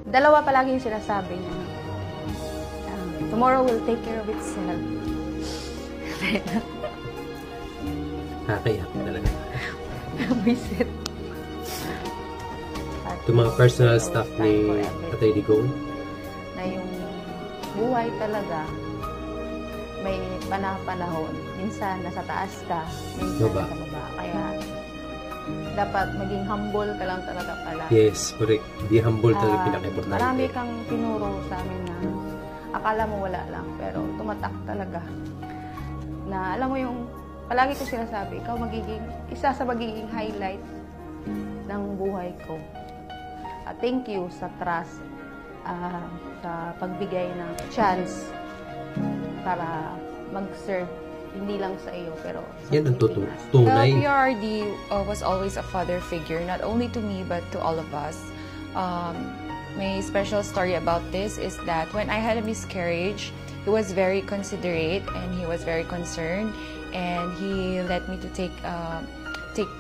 Dalawa palagi yung sinasabi niya. Tomorrow will take care of itself. Nakakayak talaga. Visit. Ito mga personal stuff ni Tatay Digong. Na yung buhay talaga, may panahon. Minsan nasa taas ka, minsan nasa baba. Kaya dapat maging humble ka lang talaga pala. Yes, correct. Be humble talaga pinaka-importante. Marami kang tinuro sa amin na akala mo wala lang, pero tumatak talaga. Na alam mo yung, palagi ko sinasabi, ikaw magiging, isa sa magiging highlight ng buhay ko. Thank you sa trust, sa pagbigay ng chance para mag-serve, hindi lang sa iyo, pero sa yan ang Pilipinas. tunay. PRD was always a father figure, not only to me, but to all of us. My special story about this is that when I had a miscarriage, he was very considerate and he was very concerned, and he let me to take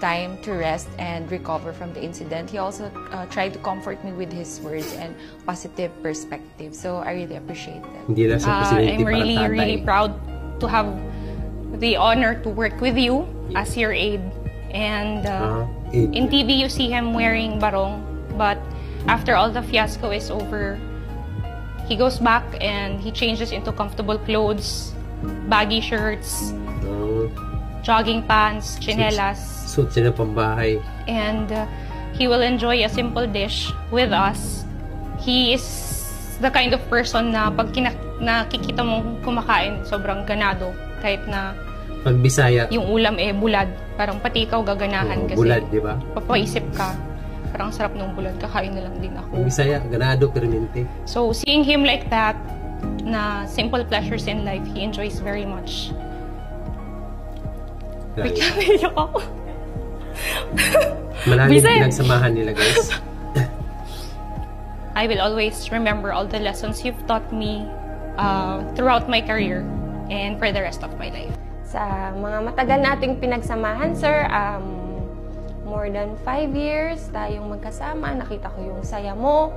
time to rest and recover from the incident. He also tried to comfort me with his words and positive perspective. So I really appreciate that. Hindi lang sa presidente, I'm really proud to have the honor to work with you as your aide. And in TV, you see him wearing barong, but after all the fiasco is over, he goes back and he changes into comfortable clothes, baggy shirts, jogging pants, chinelas. Suit siya ng pambahay. And he will enjoy a simple dish with us. He is the kind of person na pag nakikita mong kumakain, sobrang ganado. Kahit na pag Bisaya, yung ulam bulad. Parang pati ikaw gaganahan kasi. Bulad, di ba? Papaisip ka. Parang sarap ng bulad, kakain na lang din ako. Pag Bisaya, ganado, permente. So, seeing him like that, na simple pleasures in life, he enjoys very much. Naiyak ako. Malalim pinagsamahan nila, guys. I will always remember all the lessons you've taught me throughout my career and for the rest of my life. Sa mga matagal nating pinagsamahan, sir, more than 5 years tayong magkasama. Nakita ko yung saya mo,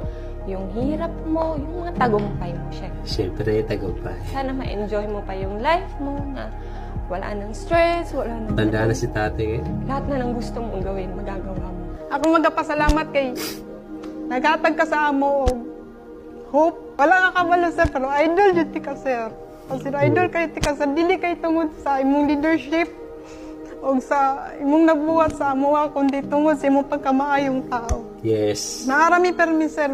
yung hirap mo, yung mga tagumpay mo, syempre. Siyempre, tagumpay. Sana ma-enjoy mo pa yung life mo, na wala nang stress, wala nang... Tanda na si tate, eh. Lahat na ng gusto mong gawin, magagawa mo. Ako magpasalamat kay naghatag ka sa amo og hope. Wala nga kabalo, sir, pero idol dyan ka, sir. Kasi idol kayo tika sa dili kay tungod sa imong leadership o sa imong nabuhat sa amuha, kundi tungod sa imong pagkamaayong tao. Yes. Naarami permi, sir,